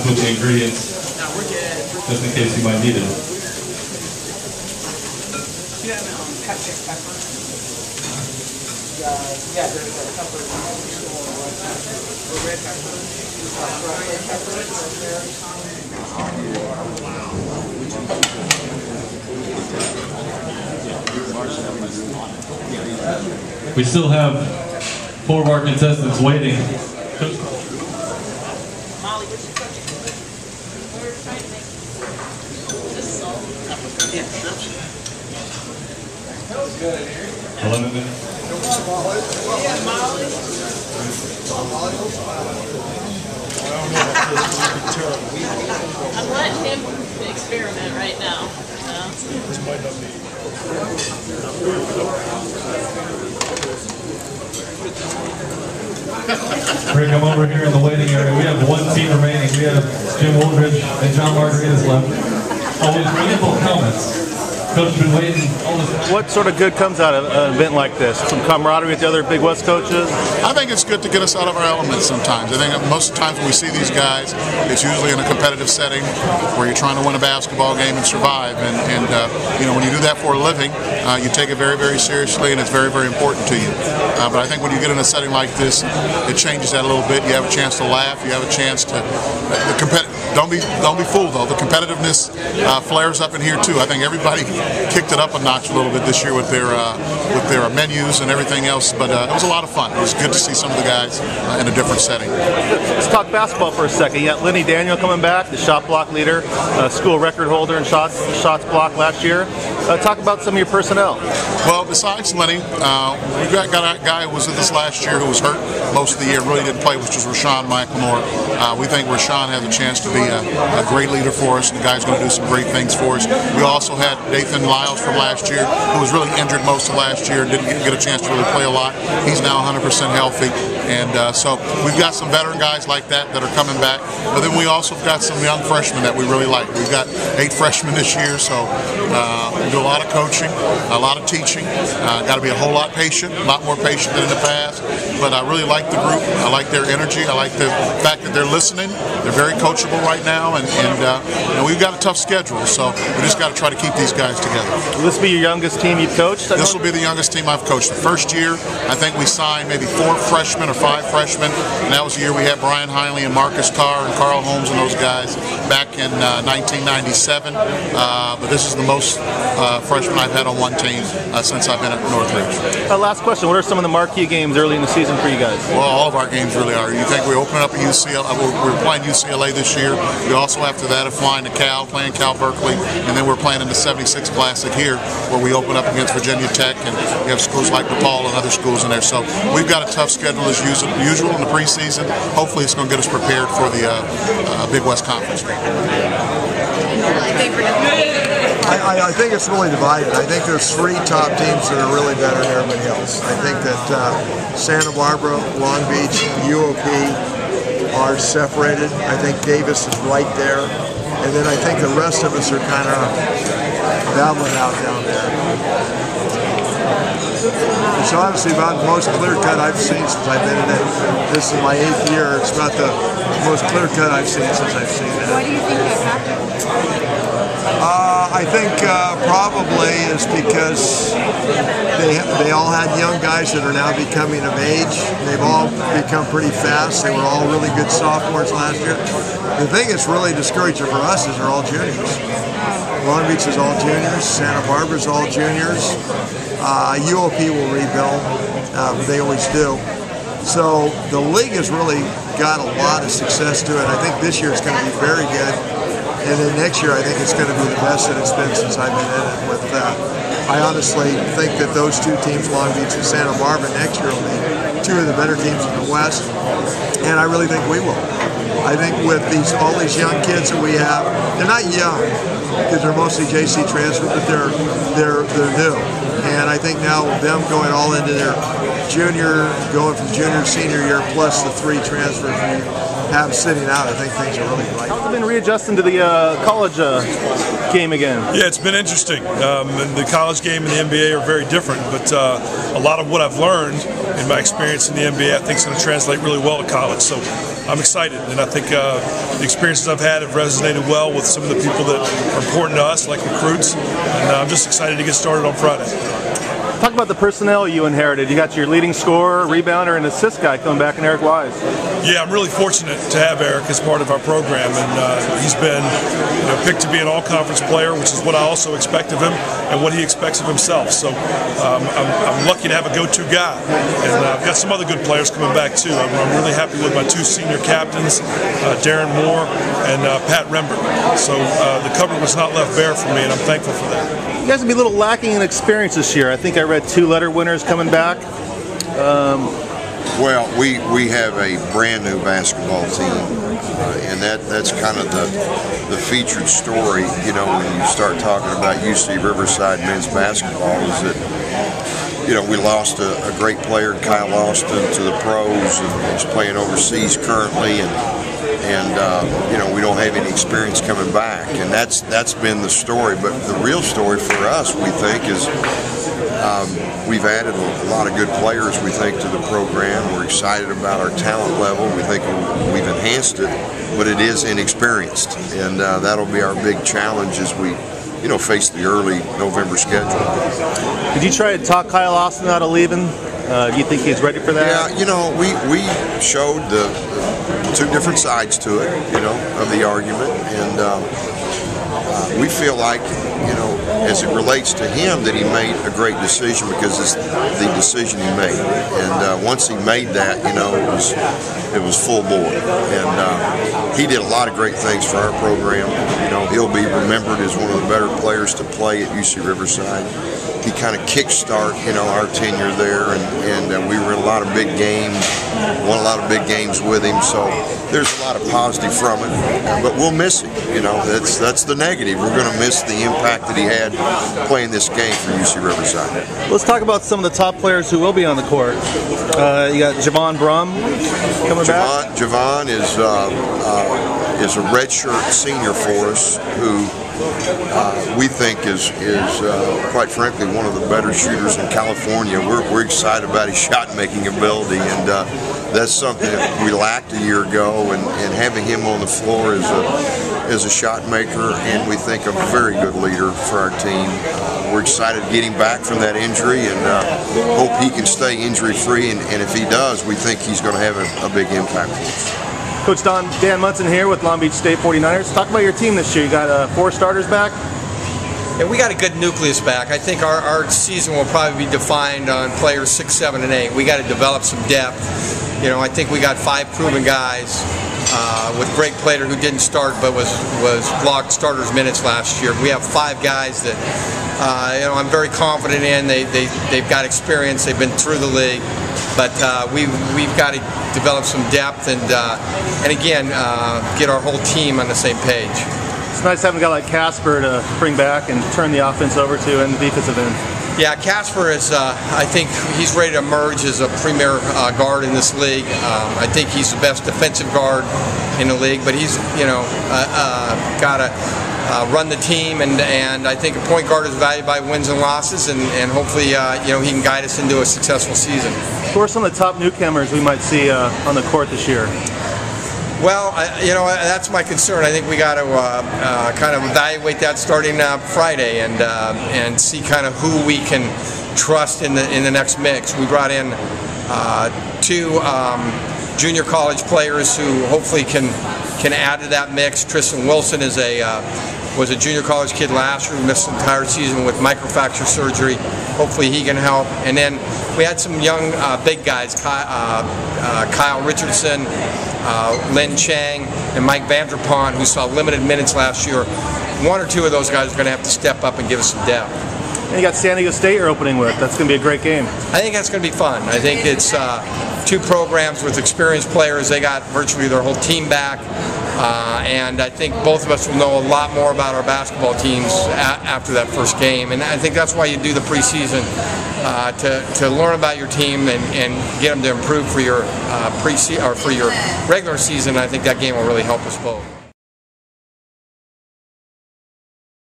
comes with the ingredients, just in case you might need it. Yeah, pepper. Yeah, there's a pepper. Red pepper. We still have 4 of our contestants waiting. Molly, what's your cooking? We're trying to make this salt. Yeah. 11 minutes. Yeah, Molly. I'm letting him experiment right now. This might not be. Rick, I'm over here in the waiting area. We have 1 team remaining. We have Jim Woodridge and John Margaritas left. Always wonderful comments. Coach has been waiting all this time. What sort of good comes out of an event like this? Some camaraderie with the other Big West coaches? I think it's good to get us out of our elements sometimes. I think most of the times when we see these guys, it's usually in a competitive setting where you're trying to win a basketball game and survive. And you know, when you do that for a living, you take it very, very seriously, and it's very, very important to you. But I think when you get in a setting like this, it changes that a little bit. You have a chance to laugh. You have a chance to don't be fooled though. The competitiveness flares up in here too. I think everybody kicked it up a notch a little bit this year with their menus and everything else. But it was a lot of fun. It was good to see some of the guys in a different setting. Let's talk basketball for a second. You got Lenny Daniel coming back, the shot block leader, school record holder in shots blocked last year. Talk about some of your personnel. Well, besides Lenny, we got a guy who was with us last year who was hurt most of the year, really didn't play, which was Rashawn McLemore. We think Rashawn has a chance to be a great leader for us, and the guy's going to do some great things for us. We also had Nathan Lyles from last year, who was really injured most of last year and didn't get a chance to really play a lot. He's now 100% healthy, and so we've got some veteran guys like that are coming back, but then we also got some young freshmen that we really like. We've got 8 freshmen this year, so we do a lot of coaching, a lot of teaching. Got to be a whole lot patient, a lot more patient than in the past, but I really like the group. I like their energy. I like the fact that they're listening. They're very coachable right now, and you know, we've got a tough schedule, so we just got to try to keep these guys together. Will this be your youngest team you've coached? This will be the youngest team I've coached. The first year, I think we signed maybe 4 freshmen or 5 freshmen, and that was the year we had Brian Heinley and Marcus Carr and Carl Holmes and those guys back in 1997. But this is the most freshmen I've had on one team since I've been at Northridge. Last question, what are some of the marquee games early in the season for you guys? Well, all of our games really are. You think we're opening up at UCLA, we're playing UCLA this year. We also, after that, are flying to Cal, playing Cal Berkeley, and then we're playing in the 76 Classic here, where we open up against Virginia Tech, and we have schools like DePaul and other schools in there. So we've got a tough schedule as usual in the preseason. Hopefully it's going to get us prepared for the Big West Conference. I think it's really divided. I think there's 3 top teams that are really better than everybody else. I think that Santa Barbara, Long Beach, UOP are separated. I think Davis is right there. And then I think the rest of us are kind of battling out down there. It's honestly about the most clear cut I've seen since I've been in it. This is my 8th year. It's about the most clear cut I've seen since I've seen it. Why do you think that happened? I think probably is because they all had young guys that are now becoming of age. They've all become pretty fast. They were all really good sophomores last year. The thing that's really discouraging for us is they're all juniors. Long Beach is all juniors. Santa Barbara is all juniors. UOP will rebuild. They always do. So the league has really got a lot of success to it. I think this year it's going to be very good. And then next year, I think it's going to be the best that it's been since I've been in it. With I honestly think that those 2 teams, Long Beach and Santa Barbara, next year will be 2 of the better teams in the West, and I really think we will. I think with all these young kids that we have, they're not young because they're mostly JC transfer, but they're new. And I think now with them going all into their going from junior to senior year, plus the 3 transfers we have sitting out, I think things are really right. How's it been readjusting to the college game again? Yeah, it's been interesting. And the college game and the NBA are very different, but a lot of what I've learned in my experience in the NBA, I think is going to translate really well to college. So I'm excited, and I think the experiences I've had have resonated well with some of the people that are important to us, like recruits, and I'm just excited to get started on Friday. Talk about the personnel you inherited. You got your leading scorer, rebounder, and assist guy coming back in Eric Wise. Yeah, I'm really fortunate to have Eric as part of our program, and he's been picked to be an all-conference player, which is what I also expect of him and what he expects of himself. So I'm lucky to have a go-to guy, and I've got some other good players coming back too. I'm really happy with my two senior captains, Darren Moore and Pat Rembert. So the cupboard was not left bare for me, and I'm thankful for that. You guys will be a little lacking in experience this year. I think I read 2 letter winners coming back. Well, we have a brand new basketball team, and that's kind of the featured story. When you start talking about UC Riverside men's basketball, is that we lost a great player, Kyle Austin, to the pros, and he's playing overseas currently, and we don't have any experience coming back, and that's been the story. But the real story for us, we think, is we've added a lot of good players, we think, to the program. We're excited about our talent level. We think we've enhanced it, but it is inexperienced, and that'll be our big challenge as we face the early November schedule. Did you try to talk Kyle Austin out of leaving? Do you think he's ready for that? Yeah, we showed the 2 different sides to it, of the argument, and we feel like, as it relates to him, that he made a great decision because it's the decision he made, and once he made that, it was full bore, and he did a lot of great things for our program. He'll be remembered as one of the better players to play at UC Riverside. He kind of kickstart, our tenure there, and we were in a lot of big games, won a lot of big games with him. So there's a lot of positive from it, but we'll miss him. That's the negative. We're going to miss the impact that he had playing this game for UC Riverside. Let's talk about some of the top players who will be on the court. You got Javon Brum coming back. Javon is a redshirt senior for us who we think is quite frankly one of the better shooters in California. We're excited about his shot-making ability, and that's something that we lacked a year ago, and having him on the floor as a shot maker, and we think a very good leader for our team. We're excited to get him back from that injury, and hope he can stay injury-free, and if he does, we think he's going to have a big impact for us. Coach Dan Munson here with Long Beach State 49ers. Talk about your team this year. You got 4 starters back? Yeah, we got a good nucleus back. I think our season will probably be defined on players 6, 7, and 8. We got to develop some depth. I think we got 5 proven guys with Greg Plater, who didn't start but was logged starters minutes last year. We have 5 guys that I'm very confident in. They've got experience. They've been through the league, but we've got to develop some depth and again get our whole team on the same page. It's nice having a guy like Casper to bring back and turn the offense over to and the defensive end. Yeah, Casper is, I think he's ready to emerge as a premier guard in this league. I think he's the best defensive guard in the league, but he's, got to run the team, and I think a point guard is valued by wins and losses, and hopefully, he can guide us into a successful season. Who are some of the top newcomers we might see on the court this year? Well, that's my concern. I think we got to kind of evaluate that starting Friday and see kind of who we can trust in the next mix. We brought in 2 junior college players who hopefully can add to that mix. Tristan Wilson is was a junior college kid last year who missed the entire season with microfracture surgery. Hopefully he can help. And then we had some young big guys, Kyle Richardson, Lin Chang, and Mike Vanderpont, who saw limited minutes last year. 1 or 2 of those guys are going to have to step up and give us some depth. And you got San Diego State you're opening with. That's going to be a great game. I think that's going to be fun. I think it's 2 programs with experienced players. They got virtually their whole team back. And I think both of us will know a lot more about our basketball teams after that first game. And I think that's why you do the preseason, to learn about your team and get them to improve for your for your regular season. I think that game will really help us both.